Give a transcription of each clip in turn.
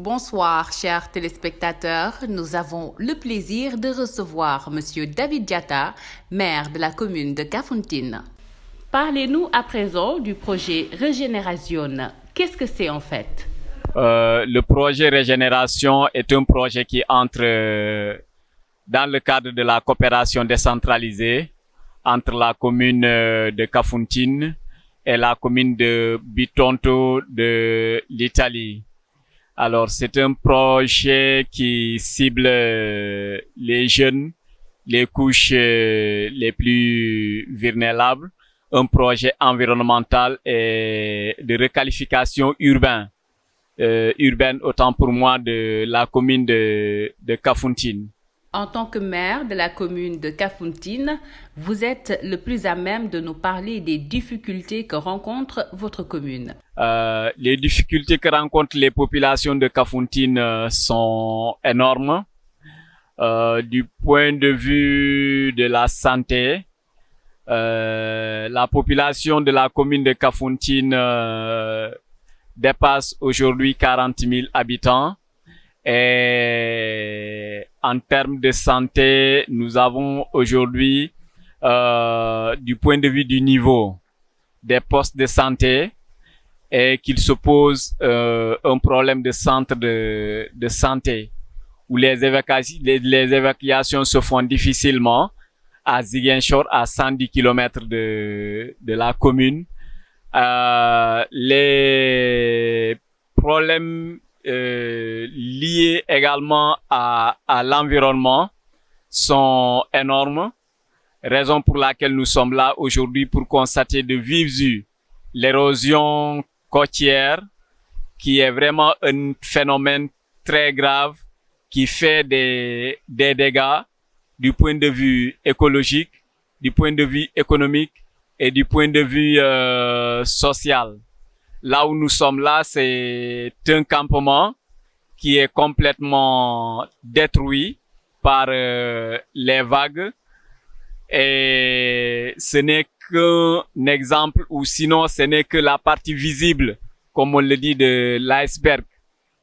bonsoir, chers téléspectateurs. Nous avons le plaisir de recevoir Monsieur David Diatta, maire de la commune de Kafountine. Parlez-nous à présent du projet Régénération. Qu'est-ce que c'est en fait? Le projet Régénération est un projet qui entre dans le cadre de la coopération décentralisée entre la commune de Kafountine et la commune de Bitonto de l'Italie. Alors, c'est un projet qui cible les jeunes, les couches les plus vulnérables, un projet environnemental et de requalification urbaine autant pour moi de la commune de Kafountine. En tant que maire de la commune de Kafountine, vous êtes le plus à même de nous parler des difficultés que rencontre votre commune. Les difficultés que rencontrent les populations de Kafountine sont énormes. Du point de vue de la santé, la population de la commune de Kafountine dépasse aujourd'hui 40 000 habitants. Et en termes de santé, nous avons aujourd'hui, du point de vue du niveau des postes de santé, et qu'il se pose un problème de centre de santé où les évacuations se font difficilement à Ziguinchor, à 110 km de la commune. Les problèmes liés également à l'environnement sont énormes, raison pour laquelle nous sommes là aujourd'hui pour constater de vive vue l'érosion côtière qui est vraiment un phénomène très grave qui fait des dégâts du point de vue écologique, du point de vue économique et du point de vue social. Là où nous sommes là, c'est un campement qui est complètement détruit par les vagues. Et ce n'est qu'un exemple, ou sinon ce n'est que la partie visible, comme on le dit, de l'iceberg.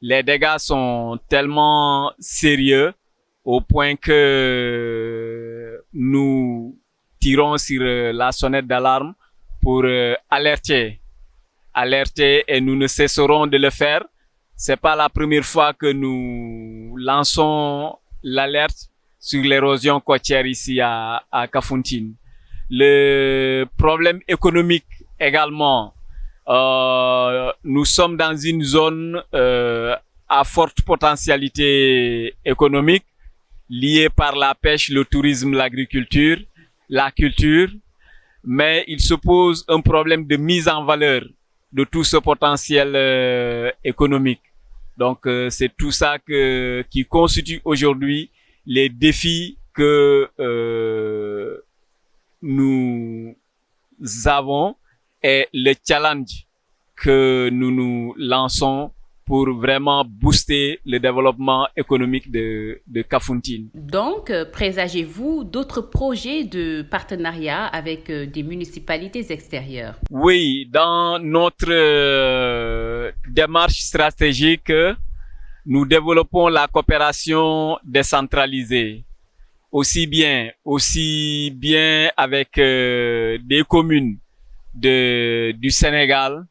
Les dégâts sont tellement sérieux au point que nous tirons sur la sonnette d'alarme pour alerter et nous ne cesserons de le faire. C'est pas la première fois que nous lançons l'alerte sur l'érosion côtière ici à Kafountine. Le problème économique également, nous sommes dans une zone à forte potentialité économique liée par la pêche, le tourisme, l'agriculture, la culture, mais il se pose un problème de mise en valeur de tout ce potentiel économique. Donc c'est tout ça qui constitue aujourd'hui les défis que nous avons et le challenge que nous lançons pour vraiment booster le développement économique de Kafountine. Donc, présagez-vous d'autres projets de partenariat avec des municipalités extérieures? Oui, dans notre démarche stratégique, nous développons la coopération décentralisée, aussi bien avec des communes du Sénégal,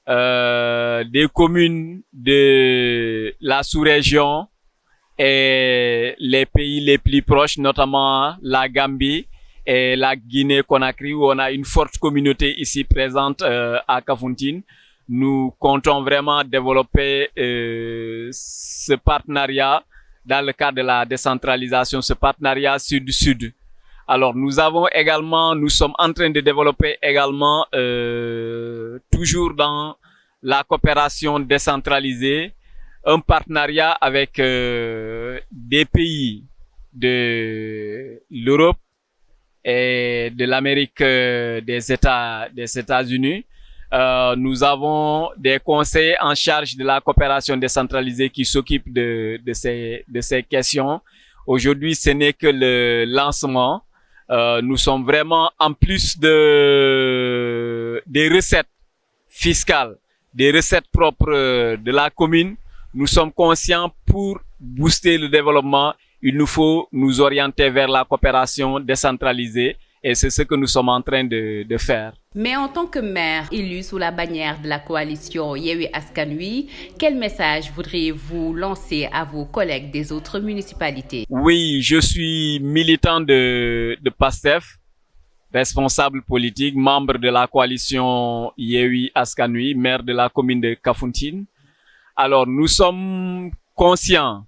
des communes de la sous-région et les pays les plus proches, notamment la Gambie et la Guinée-Conakry, où on a une forte communauté ici présente à Kafountine. Nous comptons vraiment développer ce partenariat dans le cadre de la décentralisation, ce partenariat sud-sud. Alors nous sommes en train de développer également, toujours dans la coopération décentralisée, un partenariat avec des pays de l'Europe et de l'Amérique des États-Unis. Nous avons des conseillers en charge de la coopération décentralisée qui s'occupent de ces questions. Aujourd'hui, ce n'est que le lancement. Nous sommes vraiment, en plus des recettes fiscales, des recettes propres de la commune, nous sommes conscients pour booster le développement, il nous faut nous orienter vers la coopération décentralisée et c'est ce que nous sommes en train de faire. Mais en tant que maire élu sous la bannière de la coalition Yewwi Askan Wi, quel message voudriez-vous lancer à vos collègues des autres municipalités? Oui, je suis militant de PASTEF, responsable politique, membre de la coalition Yewwi Askan Wi, maire de la commune de Kafountine. Alors, nous sommes conscients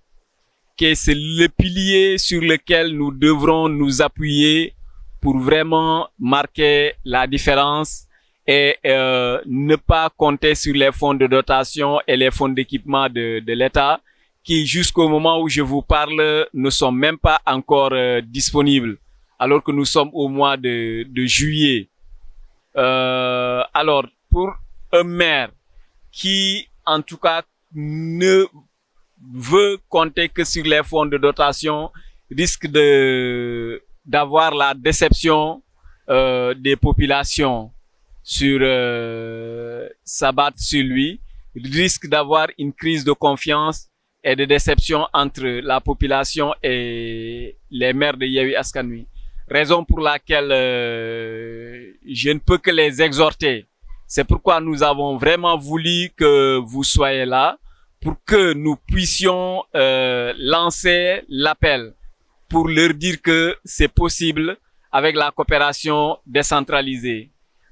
que c'est le pilier sur lequel nous devrons nous appuyer pour vraiment marquer la différence et ne pas compter sur les fonds de dotation et les fonds d'équipement de l'État qui, jusqu'au moment où je vous parle, ne sont même pas encore disponibles, alors que nous sommes au mois de juillet. Alors, pour un maire qui, en tout cas, ne veut compter que sur les fonds de dotation, risque d'avoir la déception des populations sur s'abattre sur lui, risque d'avoir une crise de confiance et de déception entre la population et les maires de Yewwi Askan Wi. Raison pour laquelle je ne peux que les exhorter. C'est pourquoi nous avons vraiment voulu que vous soyez là pour que nous puissions lancer l'appel pour leur dire que c'est possible avec la coopération décentralisée,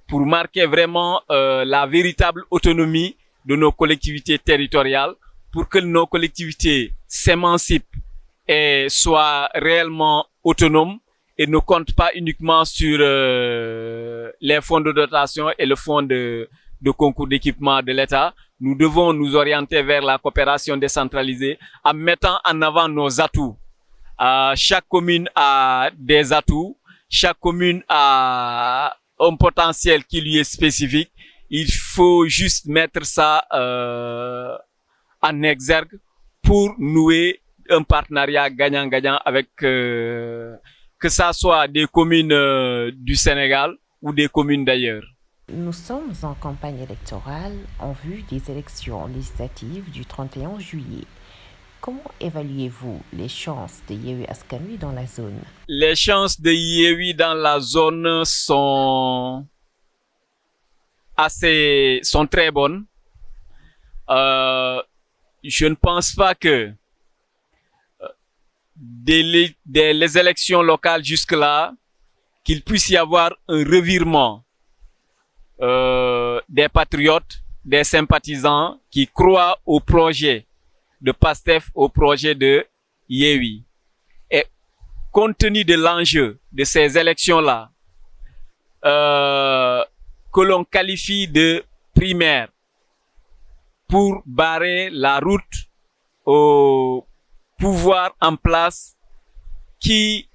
pour marquer vraiment la véritable autonomie de nos collectivités territoriales, pour que nos collectivités s'émancipent et soient réellement autonomes et ne comptent pas uniquement sur les fonds de dotation et le fonds de concours d'équipement de l'État. Nous devons nous orienter vers la coopération décentralisée en mettant en avant nos atouts. Chaque commune a des atouts, chaque commune a un potentiel qui lui est spécifique. Il faut juste mettre ça en exergue pour nouer un partenariat gagnant-gagnant avec que ça soit des communes du Sénégal ou des communes d'ailleurs. Nous sommes en campagne électorale en vue des élections législatives du 31 juillet. Comment évaluez-vous les chances de Yewwi Askan Wi dans la zone? Les chances de Yewwi dans la zone sont très bonnes. Je ne pense pas que les élections locales jusque-là, qu'il puisse y avoir un revirement des patriotes, des sympathisants qui croient au projet de PASTEF, au projet de Yewwi. Et compte tenu de l'enjeu de ces élections-là, que l'on qualifie de primaire pour barrer la route au pouvoir en place qui,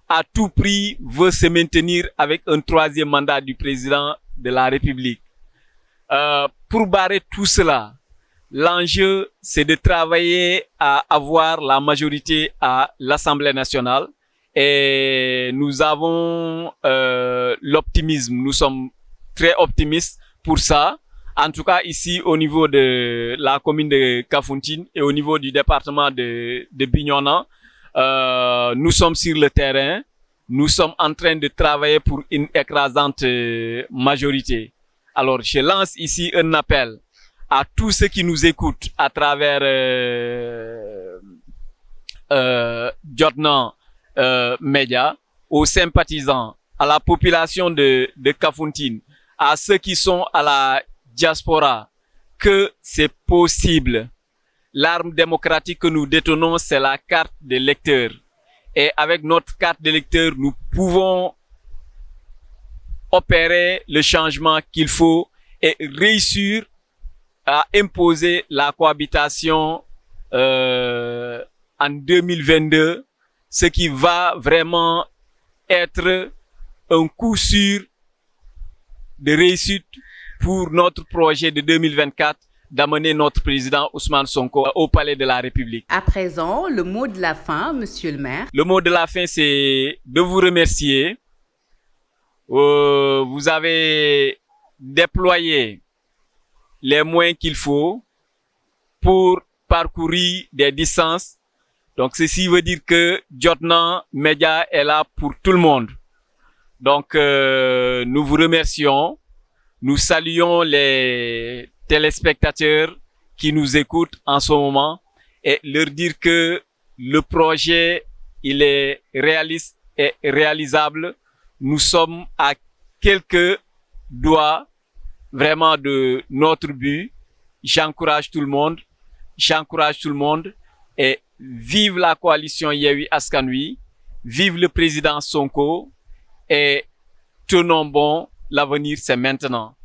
à tout prix, veut se maintenir avec un troisième mandat du président de la République. Pour barrer tout cela, l'enjeu, c'est de travailler à avoir la majorité à l'Assemblée nationale et nous avons l'optimisme. Nous sommes très optimistes pour ça. En tout cas, ici, au niveau de la commune de Kafountine et au niveau du département de Bignona, nous sommes sur le terrain. Nous sommes en train de travailler pour une écrasante majorité. Alors, je lance ici un appel à tous ceux qui nous écoutent à travers Jotna Média, aux sympathisants, à la population de Kafountine, à ceux qui sont à la diaspora, que c'est possible. L'arme démocratique que nous détenons, c'est la carte d'électeur. Et avec notre carte d'électeur, nous pouvons opérer le changement qu'il faut et réussir à imposer la cohabitation en 2022, ce qui va vraiment être un coup sûr de réussite pour notre projet de 2024 d'amener notre président Ousmane Sonko au palais de la République. À présent, le mot de la fin, monsieur le maire. Le mot de la fin, c'est de vous remercier. Vous avez déployé les moyens qu'il faut pour parcouru des distances. Donc, ceci veut dire que Jotna Média est là pour tout le monde. Donc, nous vous remercions. Nous saluons les téléspectateurs qui nous écoutent en ce moment et leur dire que le projet, il est réaliste et réalisable. Nous sommes à quelques doigts vraiment de notre but. J'encourage tout le monde. J'encourage tout le monde et vive la coalition Yewwi Askan Wi, vive le président Sonko et tenons bon, l'avenir c'est maintenant.